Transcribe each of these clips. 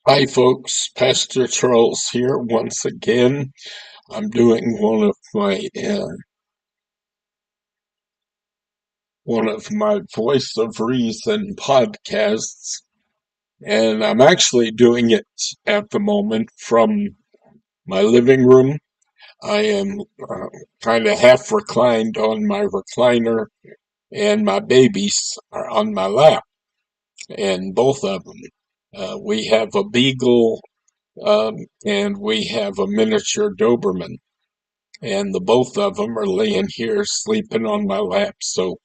Hi, folks. Pastor Charles here once again. I'm doing one of my Voice of Reason podcasts, and I'm actually doing it at the moment from my living room. I am kind of half reclined on my recliner, and my babies are on my lap, and both of them. We have a beagle, and we have a miniature Doberman. And the both of them are laying here sleeping on my lap. So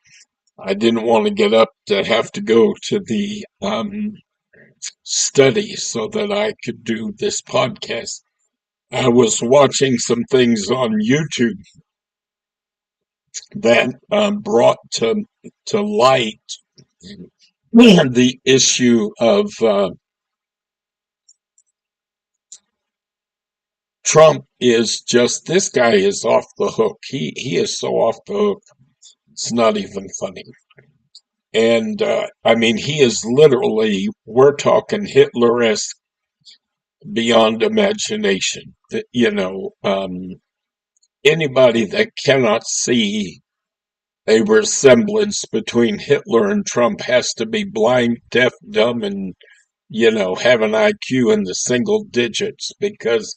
I didn't want to get up to have to go to the study so that I could do this podcast. I was watching some things on YouTube that brought to light the issue of Trump. Is just this guy is off the hook. He is so off the hook. It's not even funny. And I mean, he is literally, we're talking Hitler-esque beyond imagination. Anybody that cannot see a resemblance between Hitler and Trump has to be blind, deaf, dumb, and, have an IQ in the single digits because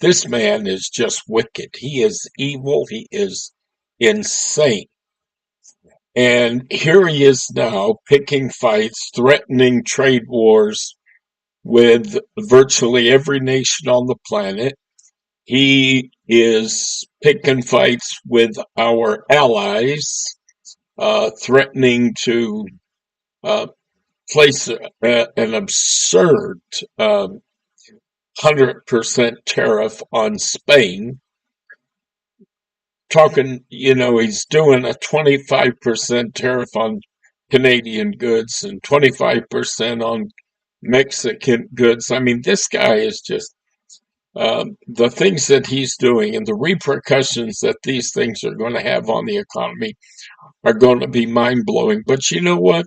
this man is just wicked. He is evil. He is insane. And here he is now picking fights, threatening trade wars with virtually every nation on the planet. He is picking fights with our allies, threatening to uh, place an absurd 100% tariff on Spain. He's doing a 25% tariff on Canadian goods and 25% on Mexican goods. I mean, this guy is just the things that he's doing and the repercussions that these things are going to have on the economy are going to be mind blowing. But you know what?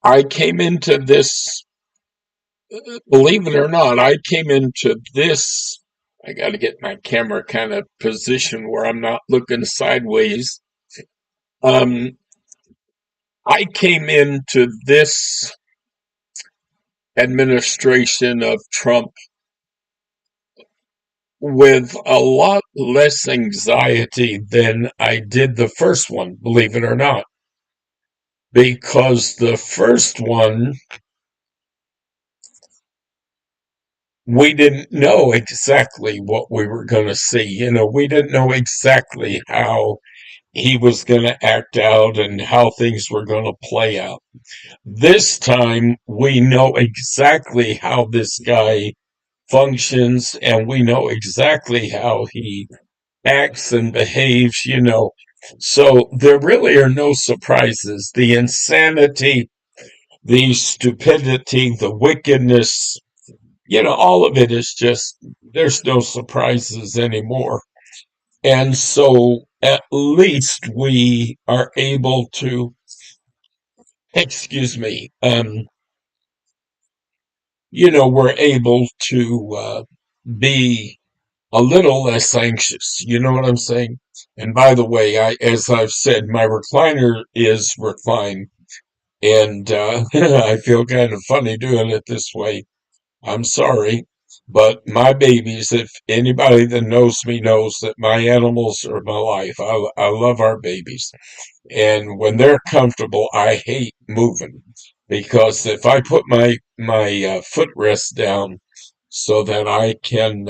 I came into this, believe it or not, I came into this. I got to get my camera kind of positioned where I'm not looking sideways. Um, I came into this administration of Trump with a lot less anxiety than I did the first one, believe it or not. Because the first one, we didn't know exactly what we were going to see. We didn't know exactly how he was going to act out and how things were going to play out. This time, we know exactly how this guy functions and we know exactly how he acts and behaves. So there really are no surprises. The insanity, the stupidity, the wickedness, all of it is just, there's no surprises anymore. And so at least we are able to, excuse me, we're able to be a little less anxious. You know what I'm saying? And by the way, as I've said, my recliner is reclined, and I feel kind of funny doing it this way. I'm sorry, but my babies, if anybody that knows me knows that my animals are my life. I love our babies. And when they're comfortable, I hate moving because if I put my footrest down so that I can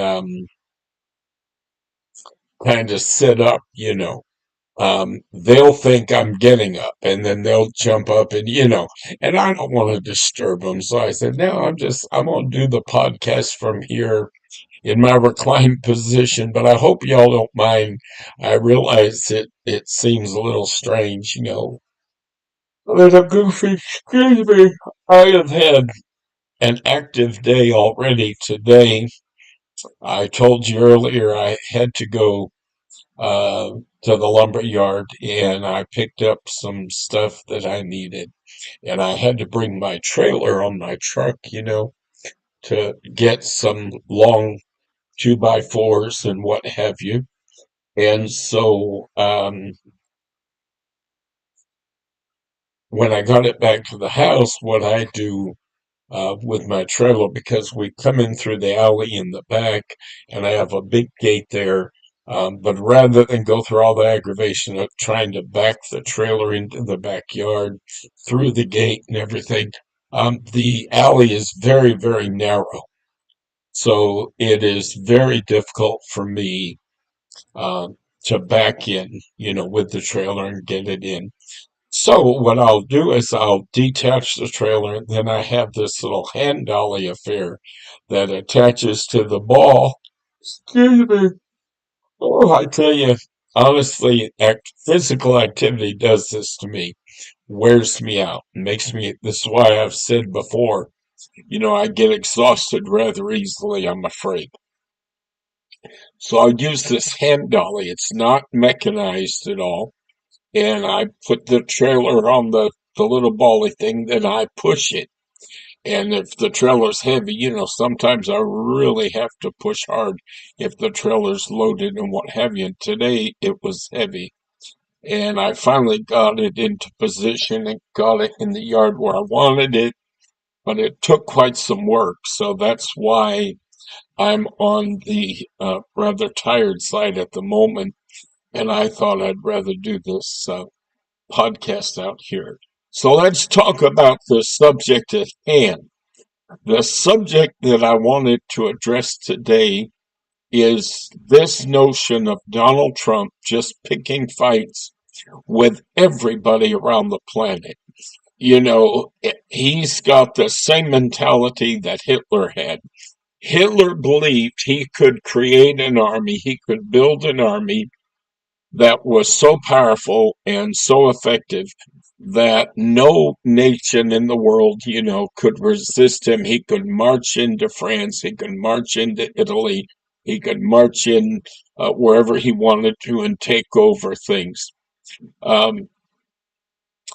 kind of sit up, they'll think I'm getting up and then they'll jump up and I don't want to disturb them. So I said, no, I'm going to do the podcast from here in my reclined position, but I hope y'all don't mind. I realize it seems a little strange, a little goofy. Excuse me. I have had an active day already today. I told you earlier I had to go to the lumber yard and I picked up some stuff that I needed. And I had to bring my trailer on my truck. to get some long 2x4s and what have you. And so when I got it back to the house, what I do with my trailer, because we come in through the alley in the back, and I have a big gate there. But rather than go through all the aggravation of trying to back the trailer into the backyard through the gate and everything, the alley is very, very narrow. So it is very difficult for me to back in, with the trailer and get it in. So what I'll do is I'll detach the trailer, and then I have this little hand dolly affair that attaches to the ball. Excuse me. Oh, I tell you, honestly, physical activity does this to me, wears me out, makes me. This is why I've said before, I get exhausted rather easily, I'm afraid. So I'll use this hand dolly. It's not mechanized at all. And I put the trailer on the little bolly thing, then I push it. And if the trailer's heavy, sometimes I really have to push hard if the trailer's loaded and what have you. And today it was heavy. And I finally got it into position and got it in the yard where I wanted it, but it took quite some work. So that's why I'm on the rather tired side at the moment. And I thought I'd rather do this podcast out here. So let's talk about the subject at hand. The subject that I wanted to address today is this notion of Donald Trump just picking fights with everybody around the planet. He's got the same mentality that Hitler had. Hitler believed he could create an army, he could build an army that was so powerful and so effective that no nation in the world, could resist him. He could march into France, he could march into Italy, he could march in wherever he wanted to and take over things. Um,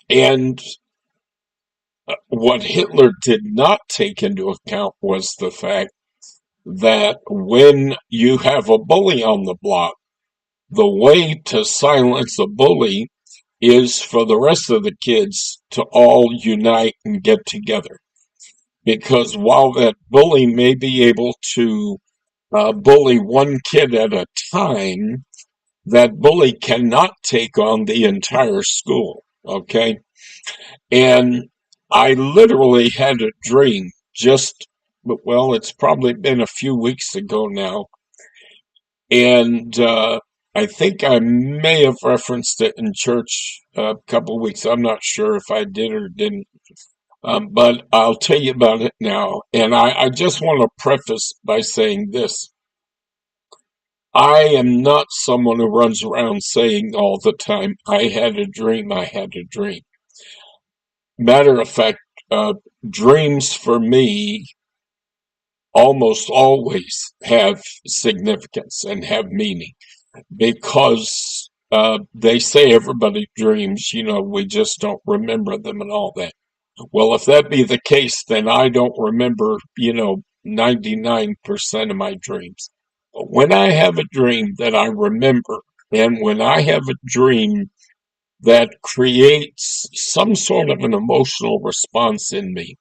and what Hitler did not take into account was the fact that when you have a bully on the block, the way to silence a bully is for the rest of the kids to all unite and get together. Because while that bully may be able to bully one kid at a time, that bully cannot take on the entire school. Okay? And I literally had a dream well, it's probably been a few weeks ago now. And I think I may have referenced it in church a couple of weeks. I'm not sure if I did or didn't, but I'll tell you about it now. And I just want to preface by saying this. I am not someone who runs around saying all the time, I had a dream, I had a dream. Matter of fact, dreams for me almost always have significance and have meaning, because they say everybody dreams, we just don't remember them and all that. Well, if that be the case, then I don't remember, 99% of my dreams. But when I have a dream that I remember, and when I have a dream that creates some sort of an emotional response in me,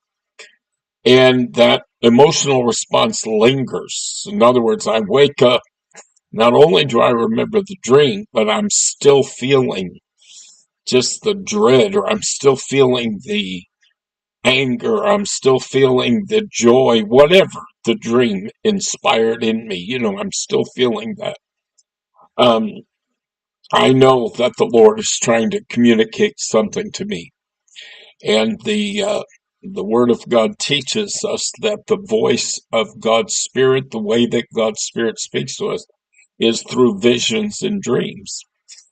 and that emotional response lingers. In other words, I wake up. Not only do I remember the dream, but I'm still feeling just the dread, or I'm still feeling the anger, I'm still feeling the joy, whatever the dream inspired in me. I'm still feeling that. Um, I know that the Lord is trying to communicate something to me. And the Word of God teaches us that the voice of God's Spirit, the way that God's Spirit speaks to us, is through visions and dreams.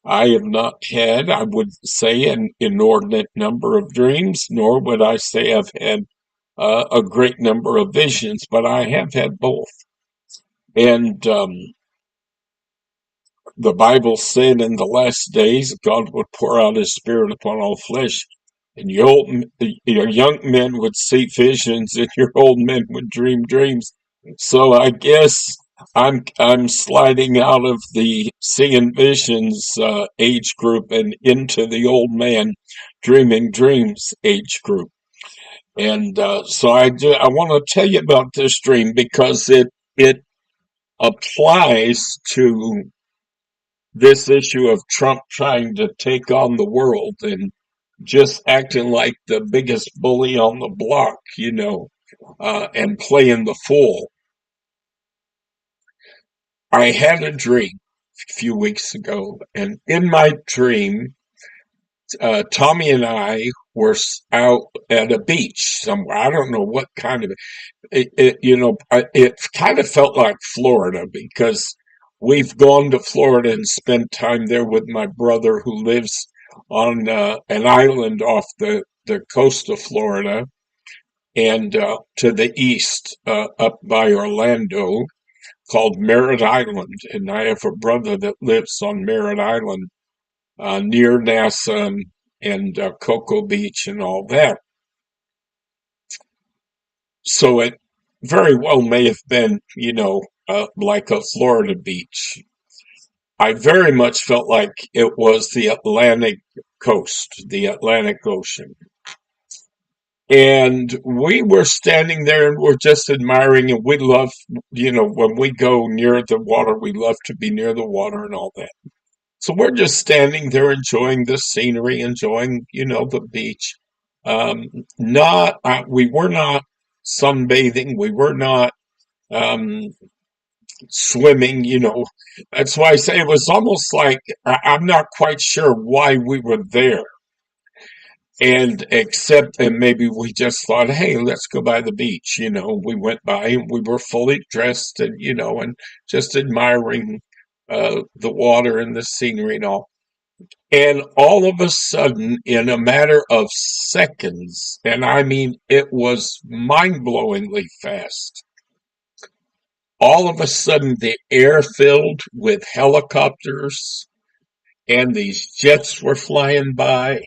I have not had, I would say, an inordinate number of dreams, nor would I say I've had a great number of visions, but I have had both. And the Bible said in the last days, God would pour out his Spirit upon all flesh. and your young men would see visions, and your old men would dream dreams. So I guess I'm sliding out of the seeing visions age group and into the old man dreaming dreams age group. And so I want to tell you about this dream because it applies to this issue of Trump trying to take on the world and just acting like the biggest bully on the block, and playing the fool. I had a dream a few weeks ago, and in my dream, Tommy and I were out at a beach somewhere. I don't know what kind of it kind of felt like Florida because we've gone to Florida and spent time there with my brother who lives on an island off the coast of Florida and to the east up by Orlando called Merritt Island. And I have a brother that lives on Merritt Island near NASA and Cocoa Beach and all that. So it very well may have been, like a Florida beach. I very much felt like it was the Atlantic coast, the Atlantic Ocean. And we were standing there and we're just admiring, and we love, when we go near the water, we love to be near the water and all that. So we're just standing there enjoying the scenery, enjoying, the beach. Um, we were not sunbathing. We were not um, swimming, That's why I say it was almost like I'm not quite sure why we were there. And except, and maybe we just thought, hey, let's go by the beach. We went by and we were fully dressed and, and just admiring the water and the scenery and all. And all of a sudden, in a matter of seconds, and I mean, it was mind blowingly fast, all of a sudden the air filled with helicopters and these jets were flying by.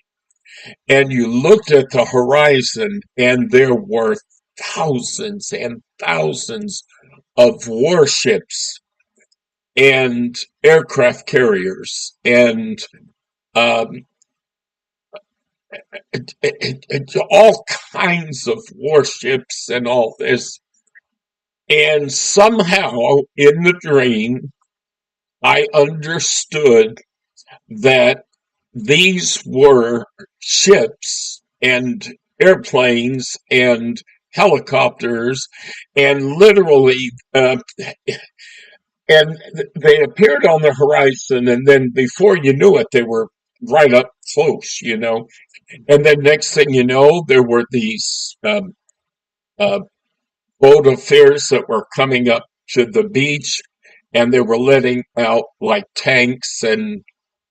And you looked at the horizon, and there were thousands and thousands of warships and aircraft carriers and um, all kinds of warships and all this. And somehow in the dream, I understood that these were ships and airplanes and helicopters and literally and they appeared on the horizon, and then before you knew it they were right up close, and then next thing you know there were these uh, boat affairs that were coming up to the beach, and they were letting out like tanks and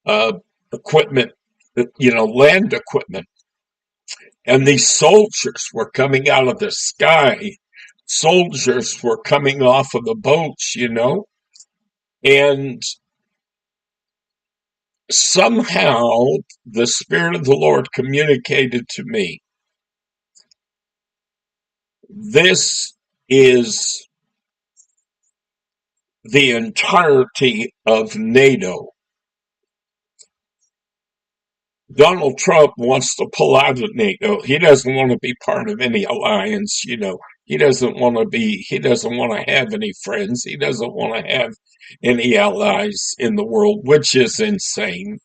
uh, equipment, land equipment. And these soldiers were coming out of the sky. Soldiers were coming off of the boats, and somehow the Spirit of the Lord communicated to me, this is the entirety of NATO. Donald Trump wants to pull out of NATO. He doesn't want to be part of any alliance, He doesn't want to he doesn't want to have any friends. He doesn't want to have any allies in the world, which is insane.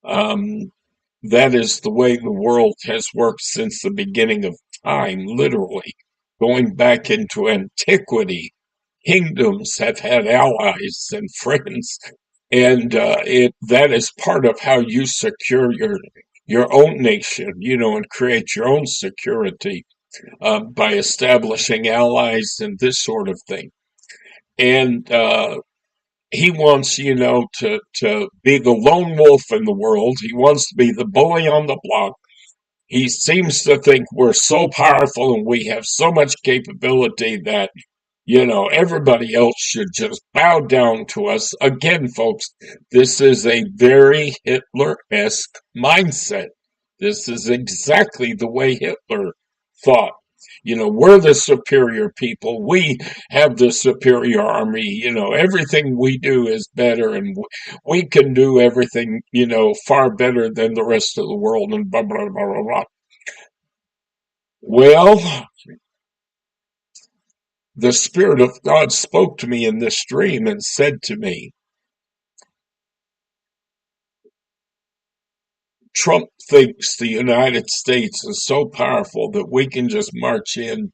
Um, that is the way the world has worked since the beginning of time, literally. Going back into antiquity, kingdoms have had allies and friends, and it that is part of how you secure your own nation, and create your own security by establishing allies and this sort of thing. And he wants, to be the lone wolf in the world. He wants to be the bully on the block. He seems to think we're so powerful and we have so much capability that everybody else should just bow down to us. Again, folks, this is a very Hitler-esque mindset. This is exactly the way Hitler thought. We're the superior people. We have the superior army. Everything we do is better, and we can do everything, far better than the rest of the world, and blah, blah, blah, blah, blah. Well, the Spirit of God spoke to me in this dream and said to me, Trump thinks the United States is so powerful that we can just march in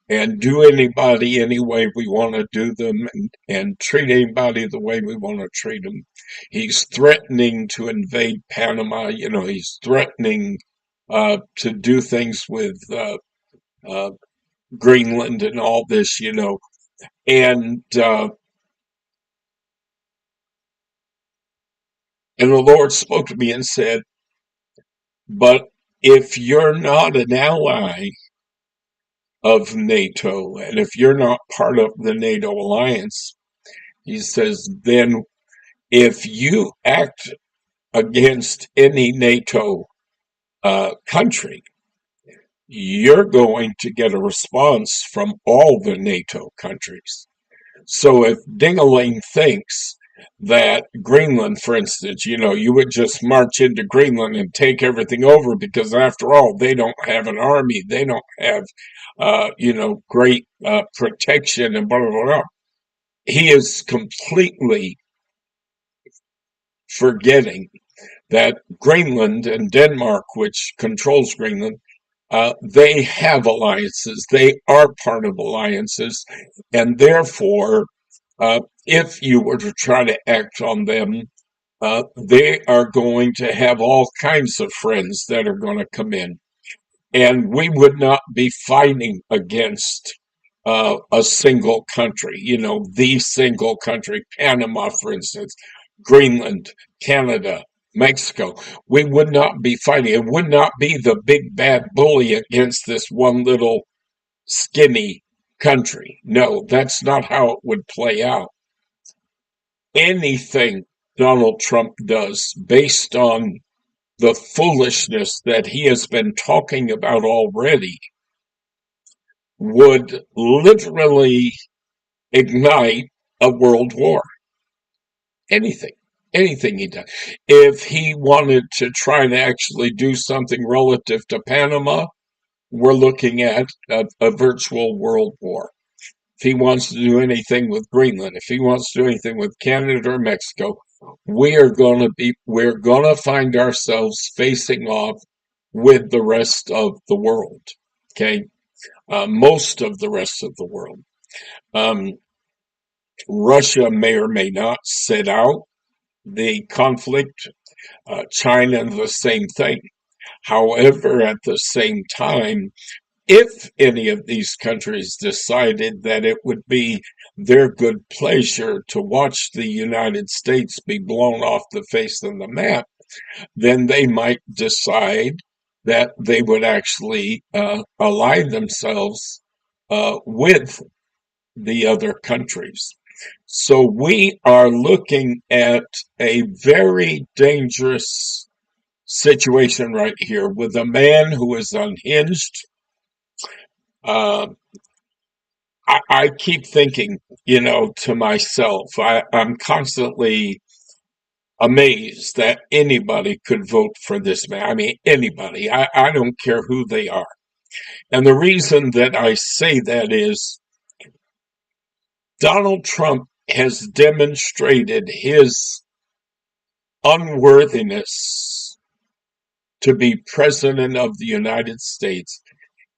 and do anybody any way we want to do them, and treat anybody the way we want to treat them. He's threatening to invade Panama. He's threatening to do things with uh, Greenland and all this, and and the Lord spoke to me and said, but if you're not an ally of NATO, and if you're not part of the NATO alliance, he says, then if you act against any NATO country, you're going to get a response from all the NATO countries. So if Dingaling thinks that Greenland, for instance, you would just march into Greenland and take everything over because, after all, they don't have an army, they don't have, great protection, and blah, blah, blah. He is completely forgetting that Greenland and Denmark, which controls Greenland, they have alliances. They are part of alliances, and therefore, if you were to try to act on them, they are going to have all kinds of friends that are going to come in. And we would not be fighting against a single country, the single country, Panama, for instance, Greenland, Canada, Mexico. We would not be fighting. It would not be the big bad bully against this one little skinny country. No, that's not how it would play out. Anything Donald Trump does based on the foolishness that he has been talking about already would literally ignite a world war. Anything. Anything he does. If he wanted to try to actually do something relative to Panama, we're looking at a virtual world war. If he wants to do anything with Greenland, if he wants to do anything with Canada or Mexico, we're going to find ourselves facing off with the rest of the world. Okay. Most of the rest of the world. Um, Russia may or may not sit out the conflict. China, the same thing. However, at the same time, if any of these countries decided that it would be their good pleasure to watch the United States be blown off the face of the map, then they might decide that they would actually ally themselves with the other countries. So we are looking at a very dangerous situation right here with a man who is unhinged. Uh, I keep thinking, to myself, I'm constantly amazed that anybody could vote for this man. I mean, anybody. I don't care who they are. And the reason that I say that is Donald Trump has demonstrated his unworthiness to be president of the United States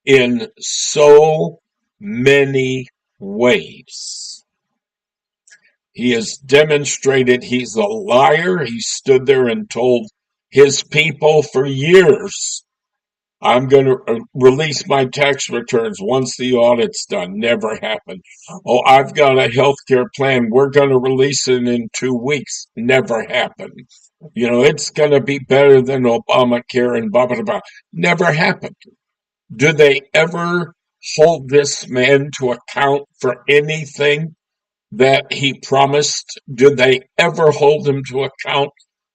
in so many ways. He has demonstrated he's a liar. He stood there and told his people for years, I'm going to release my tax returns once the audit's done. Never happened. Oh, I've got a health care plan. We're going to release it in 2 weeks. Never happened. It's going to be better than Obamacare and blah, blah, blah. Never happened. Do they ever hold this man to account for anything that he promised? Do they ever hold him to account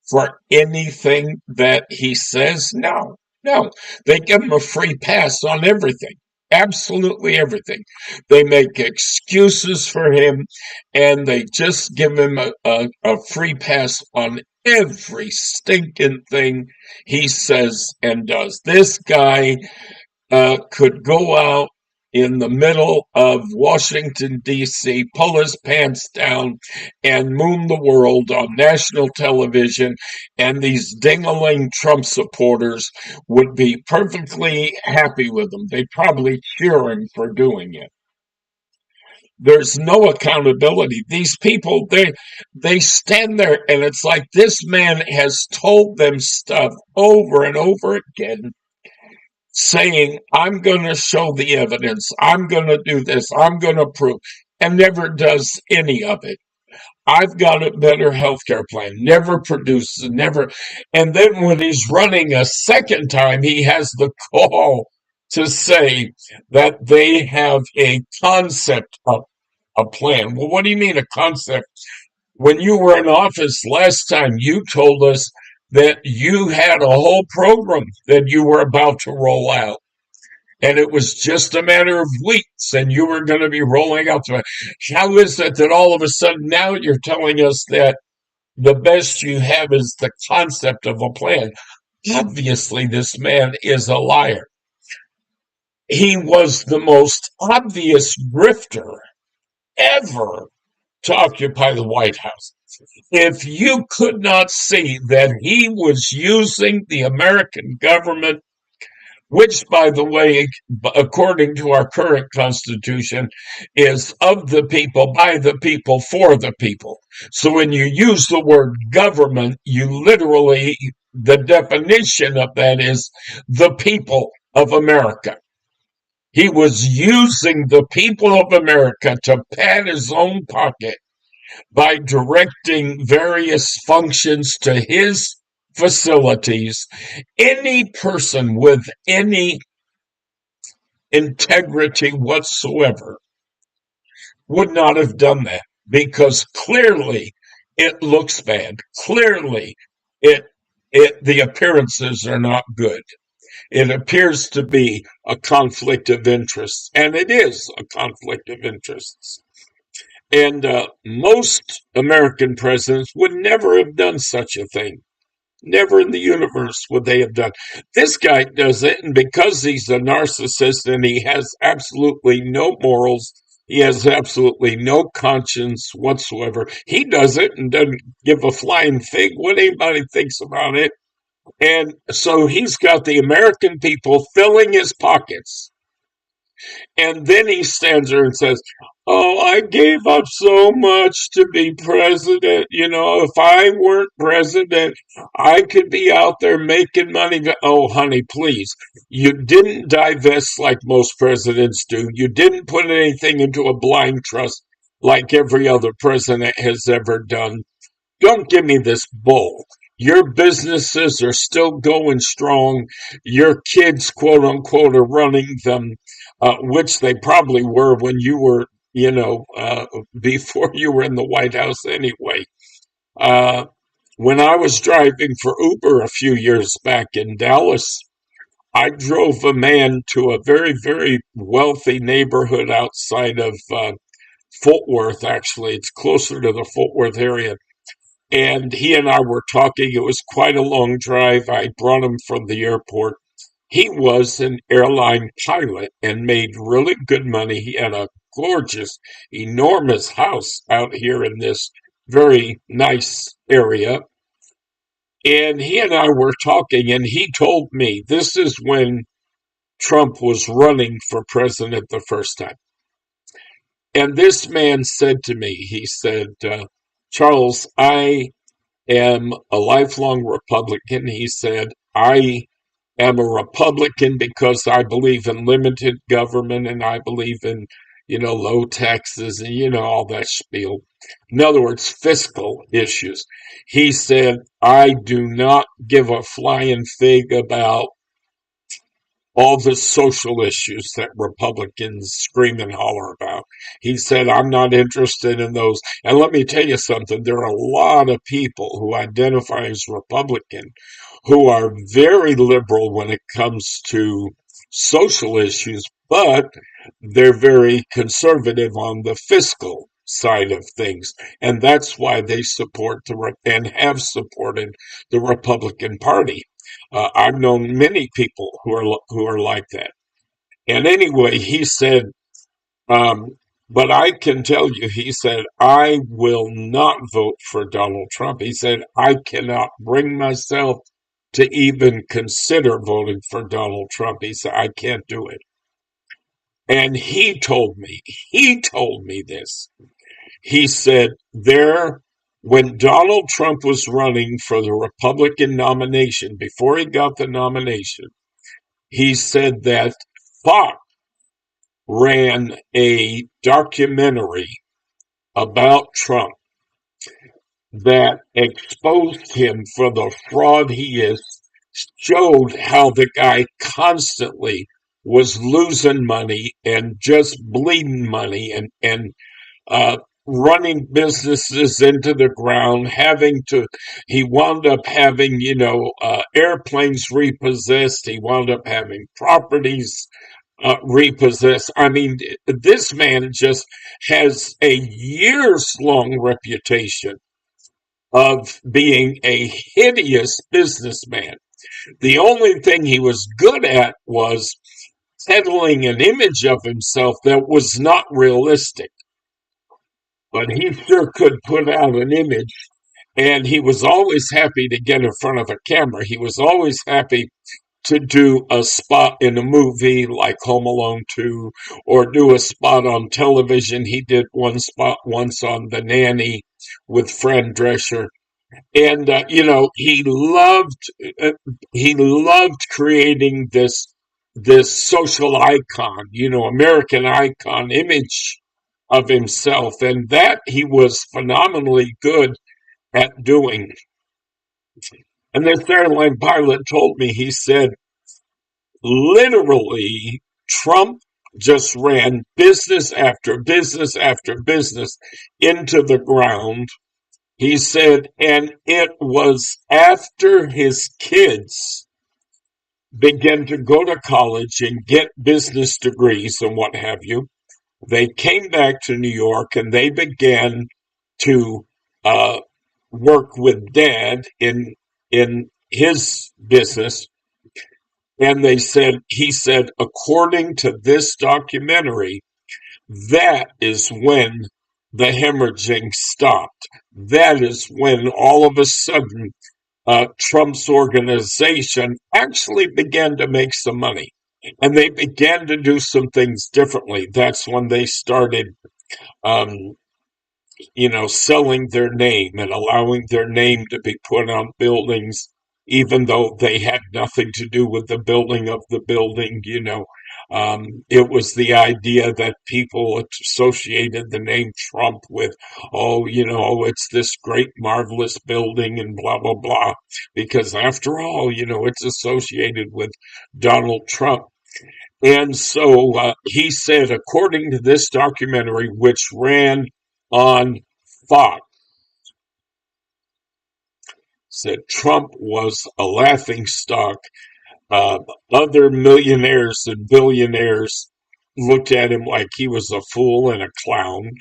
for anything that he says? No. No, they give him a free pass on everything. Absolutely everything. They make excuses for him and they just give him a free pass on every stinking thing he says and does. This guy could go out in the middle of Washington, D.C., pull his pants down, and moon the world on national television, and these ding-a-ling Trump supporters would be perfectly happy with him. They'd probably cheer him for doing it. There's no accountability. These people, they stand there, and it's like this man has told them stuff over and over again saying, I'm going to show the evidence, I'm going to do this, I'm going to prove, and never does any of it. I've got a better healthcare plan, never produces, never. And then when he's running a second time, he has the call to say that they have a concept of a plan. Well, what do you mean a concept? When you were in office last time, you told us that you had a whole program that you were about to roll out. And it was just a matter of weeks, and you were going to be rolling out to it. How is it that all of a sudden now you're telling us that the best you have is the concept of a plan? Obviously, this man is a liar. He was the most obvious grifter ever to occupy the White House. If you could not see that he was using the American government, which, by the way, according to our current Constitution, is of the people, by the people, for the people. So when you use the word government, you literally, the definition of that is the people of America. He was using the people of America to pad his own pocket by directing various functions to his facilities. Any person with any integrity whatsoever would not have done that because clearly it looks bad. Clearly it the appearances are not good. It appears to be a conflict of interests, and it is a conflict of interests. And most American presidents would never have done such a thing. Never in the universe would they have done. This guy does it, and because he's a narcissist and he has absolutely no morals, he has absolutely no conscience whatsoever. He does it and doesn't give a flying fig what anybody thinks about it. And so he's got the American people filling his pockets. And then he stands there and says, oh, I gave up so much to be president. You know, if I weren't president, I could be out there making money. Oh, honey, please. You didn't divest like most presidents do. You didn't put anything into a blind trust like every other president has ever done. Don't give me this bull. Your businesses are still going strong. Your kids, quote unquote, are running them, which they probably were when you were, before you were in the White House anyway. Uh, when I was driving for Uber a few years back in Dallas, I drove a man to a very, very wealthy neighborhood outside of Fort Worth, actually. It's closer to the Fort Worth area. And he and I were talking. It was quite a long drive. I brought him from the airport. He was an airline pilot and made really good money. He had a gorgeous, enormous house out here in this very nice area. And he and I were talking, and he told me this is when Trump was running for president the first time. And this man said to me, he said, Charles, I am a lifelong Republican. He said, I am a Republican because I believe in limited government and I believe in, low taxes and, all that spiel. In other words, fiscal issues. He said, I do not give a flying fig about all the social issues that Republicans scream and holler about. He said, I'm not interested in those. And let me tell you something, there are a lot of people who identify as Republican who are very liberal when it comes to social issues, but they're very conservative on the fiscal side of things. And that's why they support and have supported the Republican Party. I've known many people who are like that. And anyway, he said, um, but I can tell you, he said, I will not vote for Donald Trump. He said, I cannot bring myself to even consider voting for Donald Trump. He said, I can't do it. And he told me this. He said, when Donald Trump was running for the Republican nomination, before he got the nomination, he said that Fox ran a documentary about Trump that exposed him for the fraud he is, showed how the guy constantly was losing money and just bleeding money and uh, running businesses into the ground, he wound up having, airplanes repossessed, he wound up having properties repossessed. I mean, this man just has a years long reputation of being a hideous businessman. The only thing he was good at was peddling an image of himself that was not realistic. But he sure could put out an image, and he was always happy to get in front of a camera. He was always happy to do a spot in a movie like Home Alone 2 or do a spot on television. He did one spot once on The Nanny with Fran Drescher. And uh, he loved creating this social icon, American icon image of himself, and that he was phenomenally good at doing. And this airline pilot told me, he said, literally, Trump just ran business after business after business into the ground. He said, and it was after his kids began to go to college and get business degrees and what have you. They came back to New York and they began to uh, work with Dad in his business. And he said, according to this documentary, that is when the hemorrhaging stopped. That is when all of a sudden Trump's organization actually began to make some money. And they began to do some things differently. That's when they started um, selling their name and allowing their name to be put on buildings, even though they had nothing to do with the building of the building. It was the idea that people associated the name Trump with, oh, it's this great, marvelous building and blah, blah, blah, because after all, it's associated with Donald Trump. And so he said, according to this documentary, which ran on Fox, said Trump was a laughing stock. Uh, Other millionaires and billionaires looked at him like he was a fool and a clown.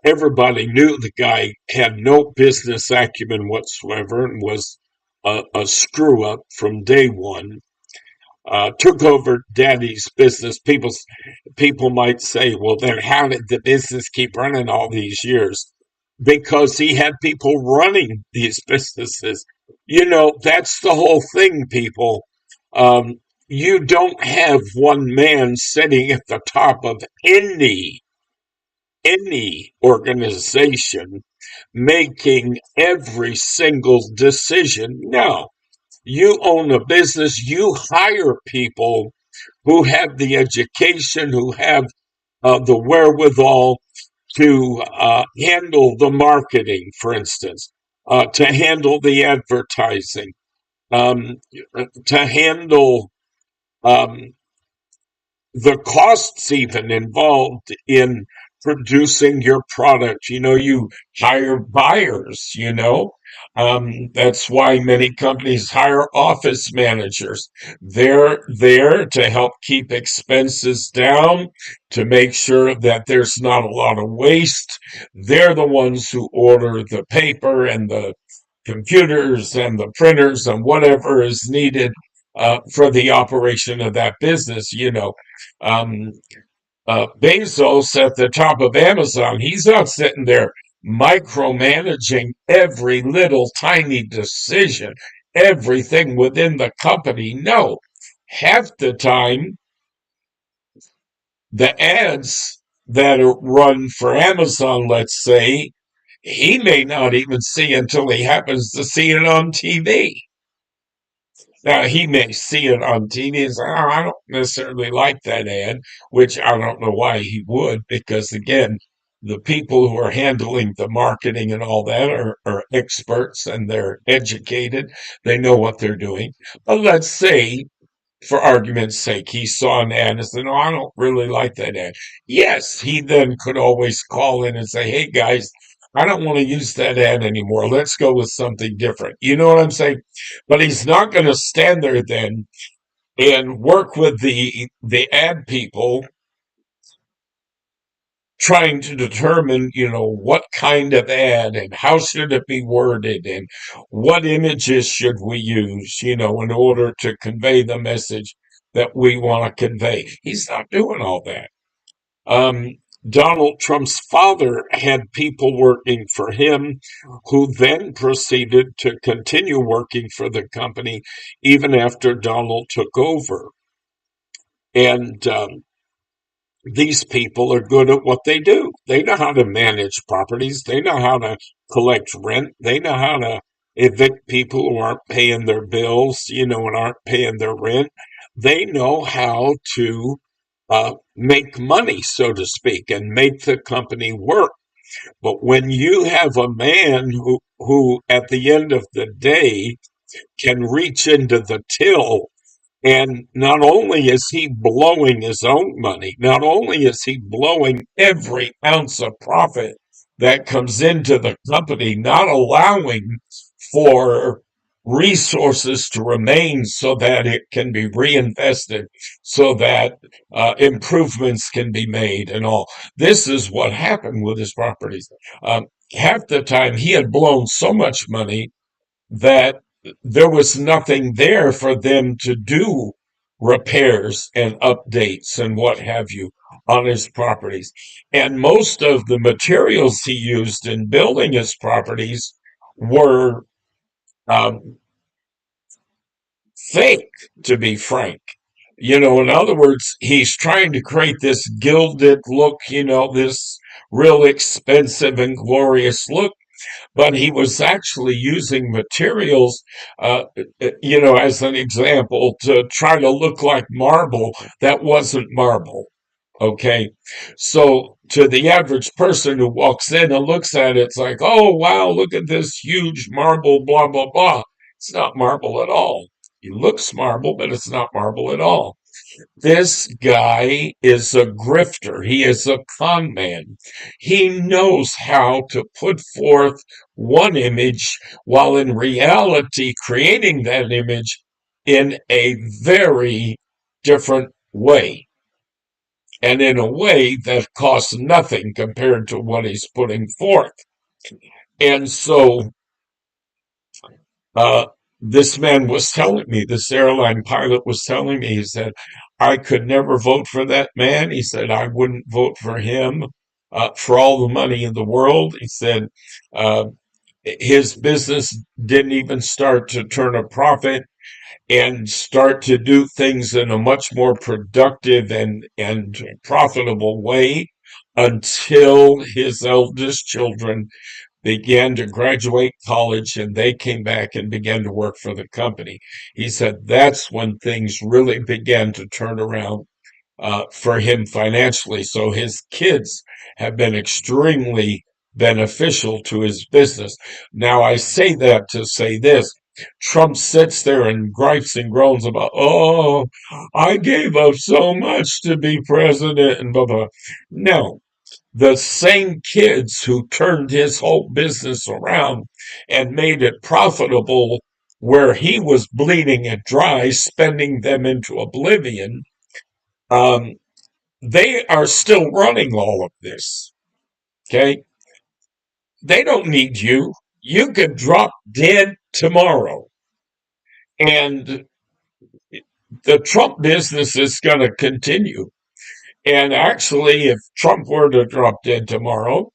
Everybody knew the guy had no business acumen whatsoever and was a screw up from day one. Took over Daddy's business. People might say, well, then how did the business keep running all these years? Because he had people running these businesses. That's the whole thing, people. Um, you don't have one man sitting at the top of any organization making every single decision. No, you own a business, you hire people who have the education, who have the wherewithal to handle the marketing, for instance, to handle the advertising, um, to handle um, the costs even involved in producing your product. You hire buyers, That's why many companies hire office managers. They're there to help keep expenses down, to make sure that there's not a lot of waste. They're the ones who order the paper and the computers and the printers and whatever is needed for the operation of that business. Um, Bezos at the top of Amazon, he's not sitting there micromanaging every little tiny decision, everything within the company. No, half the time, the ads that are run for Amazon, let's say, he may not even see until he happens to see it on TV. Now, he may see it on TV and say, oh, I don't necessarily like that ad, which I don't know why he would, because again, the people who are handling the marketing and all that are experts and they're educated. They know what they're doing. But let's say, for argument's sake, he saw an ad and said, no, I don't really like that ad. Yes, he then could always call in and say, hey, guys, I don't want to use that ad anymore. Let's go with something different. You know what I'm saying? But he's not going to stand there then and work with the ad people trying to determine, what kind of ad and how should it be worded and what images should we use, in order to convey the message that we want to convey. He's not doing all that. Um, Donald Trump's father had people working for him who then proceeded to continue working for the company even after Donald took over. And these people are good at what they do. They know how to manage properties. They know how to collect rent. They know how to evict people who aren't paying their bills, and aren't paying their rent. They know how to make money, so to speak, and make the company work. But when you have a man who at the end of the day can reach into the till, and not only is he blowing his own money, not only is he blowing every ounce of profit that comes into the company, not allowing for resources to remain so that it can be reinvested, so that improvements can be made and all. This is what happened with his properties. Half the time he had blown so much money that there was nothing there for them to do repairs and updates and what have you on his properties. And most of the materials he used in building his properties were um, fake, to be frank. In other words, he's trying to create this gilded look, this real expensive and glorious look, but he was actually using materials, as an example, to try to look like marble that wasn't marble. Okay. So to the average person who walks in and looks at it, it's like, oh, wow, look at this huge marble, blah, blah, blah. It's not marble at all. It looks marble, but it's not marble at all. This guy is a grifter. He is a con man. He knows how to put forth one image while in reality creating that image in a very different way. And in a way that costs nothing compared to what he's putting forth. And so Uh, this man was telling me, this airline pilot was telling me, he said, I could never vote for that man. He said, I wouldn't vote for him for all the money in the world. He said, uh, his business didn't even start to turn a profit and start to do things in a much more productive and profitable way until his eldest children began to graduate college and they came back and began to work for the company. He said that's when things really began to turn around for him financially. So his kids have been extremely beneficial to his business. Now, I say that to say this. Trump sits there and gripes and groans about, oh, I gave up so much to be president and blah, blah. No, the same kids who turned his whole business around and made it profitable where he was bleeding it dry, spending them into oblivion, um, they are still running all of this. Okay. They don't need you. You could drop dead tomorrow. And the Trump business is going to continue. And actually, if Trump were to drop dead tomorrow,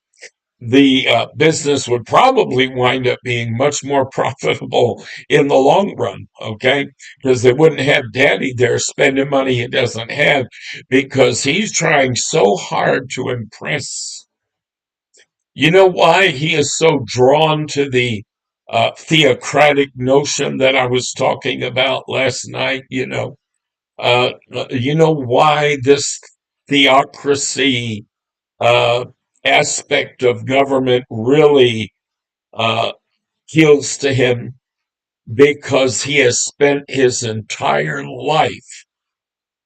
the business would probably wind up being much more profitable in the long run, okay? Because they wouldn't have daddy there spending money he doesn't have because he's trying so hard to impress. You know why he is so drawn to the theocratic notion that I was talking about last night? You know why this theocracy uh, aspect of government really appeals to him because he has spent his entire life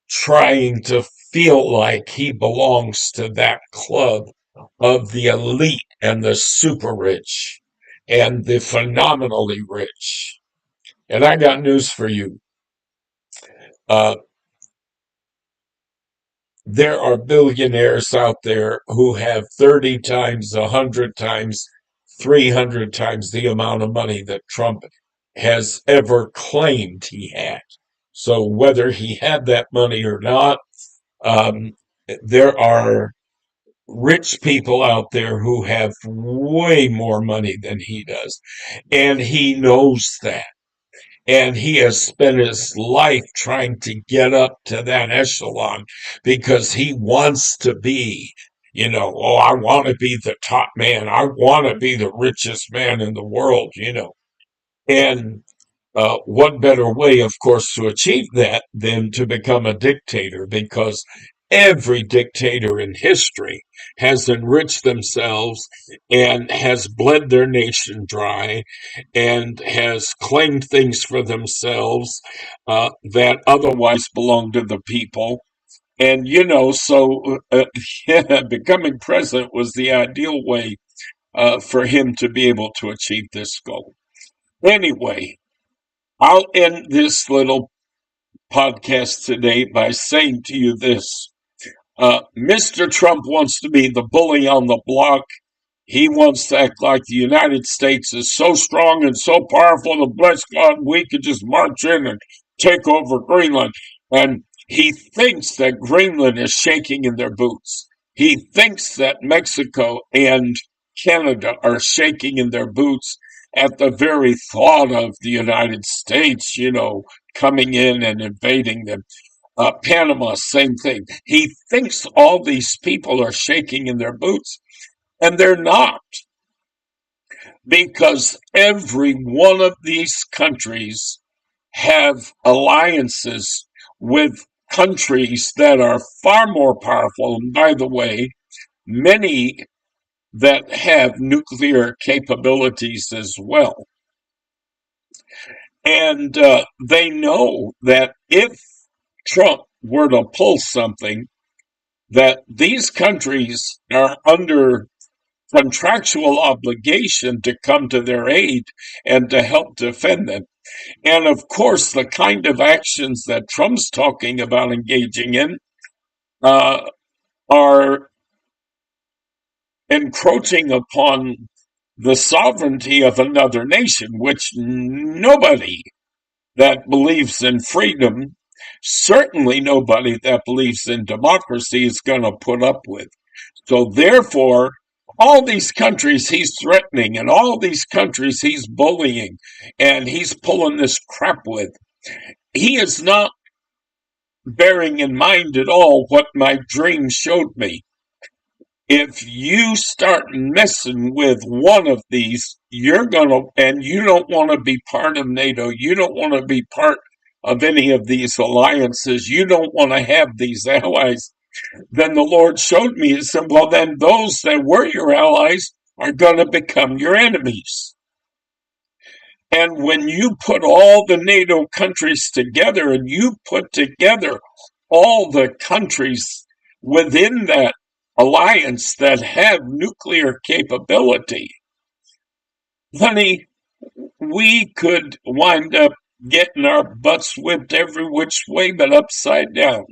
trying to feel like he belongs to that club of the elite and the super rich and the phenomenally rich. And I got news for you. Uh, there are billionaires out there who have 30 times, 100 times, 300 times the amount of money that Trump has ever claimed he had. So whether he had that money or not, um, there are rich people out there who have way more money than he does. And he knows that. And he has spent his life trying to get up to that echelon because he wants to be, oh, I want to be the top man. I want to be the richest man in the world. And what better way, of course, to achieve that than to become a dictator? Because every dictator in history has enriched themselves and has bled their nation dry and has claimed things for themselves that otherwise belong to the people. And, yeah, becoming president was the ideal way for him to be able to achieve this goal. Anyway, I'll end this little podcast today by saying to you this. Mr. Trump wants to be the bully on the block. He wants to act like the United States is so strong and so powerful that, bless God, we could just march in and take over Greenland. And he thinks that Greenland is shaking in their boots. He thinks that Mexico and Canada are shaking in their boots at the very thought of the United States, coming in and invading them. Panama, same thing. He thinks all these people are shaking in their boots, and they're not, because every one of these countries have alliances with countries that are far more powerful. And by the way, many that have nuclear capabilities as well. And they know that if Trump were to pull something, that these countries are under contractual obligation to come to their aid and to help defend them. And of course, the kind of actions that Trump's talking about engaging in uh, are encroaching upon the sovereignty of another nation, which nobody that believes in freedom, certainly nobody that believes in democracy, is going to put up with. So therefore, all these countries he's threatening and all these countries he's bullying and he's pulling this crap with, he is not bearing in mind at all what my dream showed me. If you start messing with one of these, and you don't want to be part of NATO, you don't want to be part of any of these alliances, you don't want to have these allies, then the Lord showed me, he said, well, then those that were your allies are going to become your enemies. And when you put all the NATO countries together and you put together all the countries within that alliance that have nuclear capability, honey, we could wind up getting our butts whipped every which way but upside down.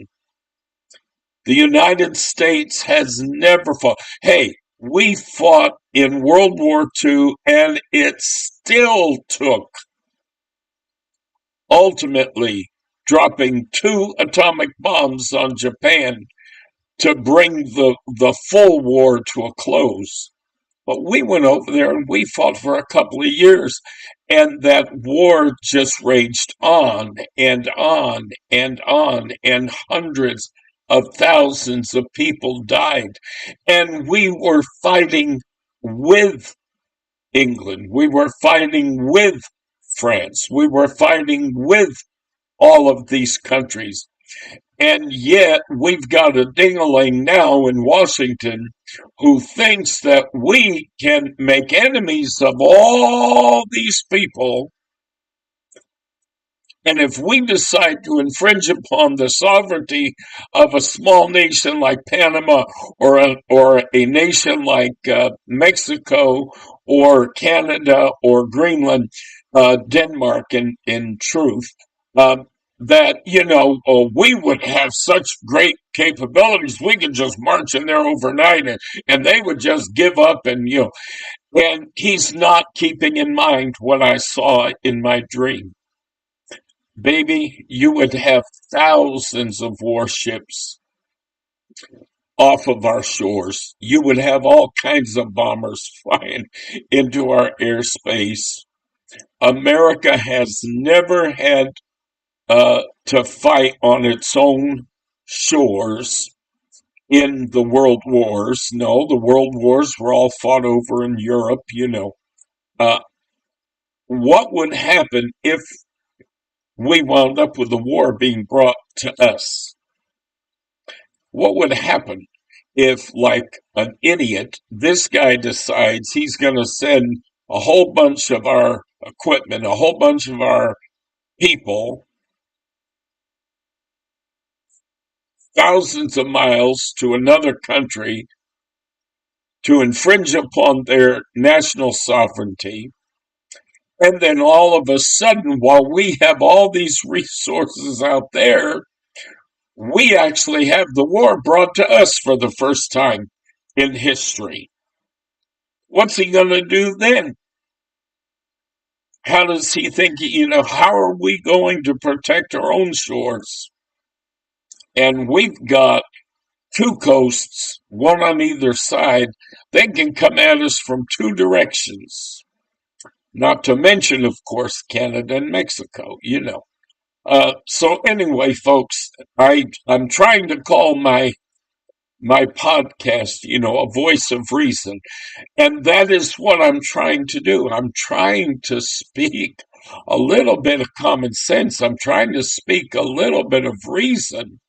The United States has never fought. Hey, we fought in World War II and it still took ultimately dropping two atomic bombs on Japan to bring the full war to a close. But we went over there and we fought for a couple of years, and that war just raged on and on and on, and hundreds of thousands of people died. And we were fighting with England, we were fighting with France, we were fighting with all of these countries. And yet we've got a ding-a-ling now in Washington who thinks that we can make enemies of all these people. And if we decide to infringe upon the sovereignty of a small nation like Panama, or a nation like Mexico or Canada or Greenland, Denmark in truth, um, that, we would have such great capabilities. We could just march in there overnight, and they would just give up. And he's not keeping in mind what I saw in my dream. Baby, you would have thousands of warships off of our shores. You would have all kinds of bombers flying into our airspace. America has never had to fight on its own shores in the world wars. No, the world wars were all fought over in Europe. Uh, what would happen if we wound up with the war being brought to us? What would happen if, like an idiot, this guy decides he's going to send a whole bunch of our equipment, a whole bunch of our people, thousands of miles to another country to infringe upon their national sovereignty? And then all of a sudden, while we have all these resources out there, we actually have the war brought to us for the first time in history. What's he going to do then? How does he think, how are we going to protect our own shores? And we've got two coasts, one on either side. They can come at us from two directions. Not to mention, of course, Canada and Mexico. So anyway, folks, I'm trying to call my podcast, a voice of reason. And that is what I'm trying to do. I'm trying to speak a little bit of common sense. I'm trying to speak a little bit of reason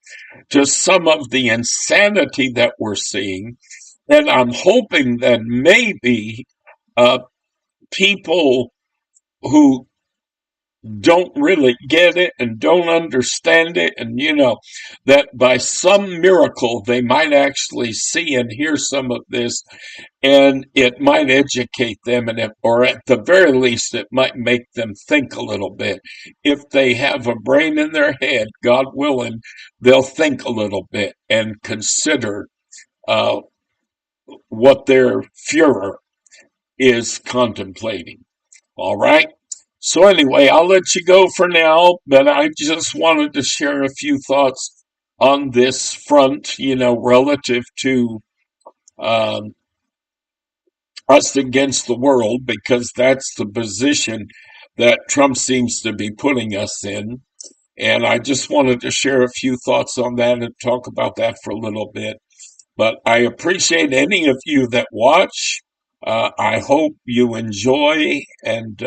to some of the insanity that we're seeing. And I'm hoping that maybe people who don't really get it and don't understand it, and that by some miracle they might actually see and hear some of this, and it might educate them, or at the very least it might make them think a little bit. If they have a brain in their head, God willing, they'll think a little bit and consider what their Führer is contemplating. All right. So anyway, I'll let you go for now, but I just wanted to share a few thoughts on this front, relative to um, us against the world, because that's the position that Trump seems to be putting us in. And I just wanted to share a few thoughts on that and talk about that for a little bit. But I appreciate any of you that watch. I hope you enjoy and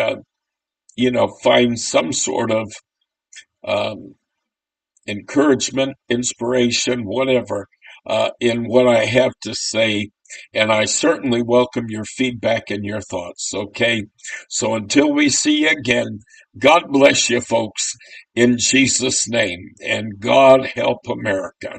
find some sort of um, encouragement, inspiration, whatever, in what I have to say. And I certainly welcome your feedback and your thoughts. Okay. So until we see you again, God bless you, folks, in Jesus' name. And God help America.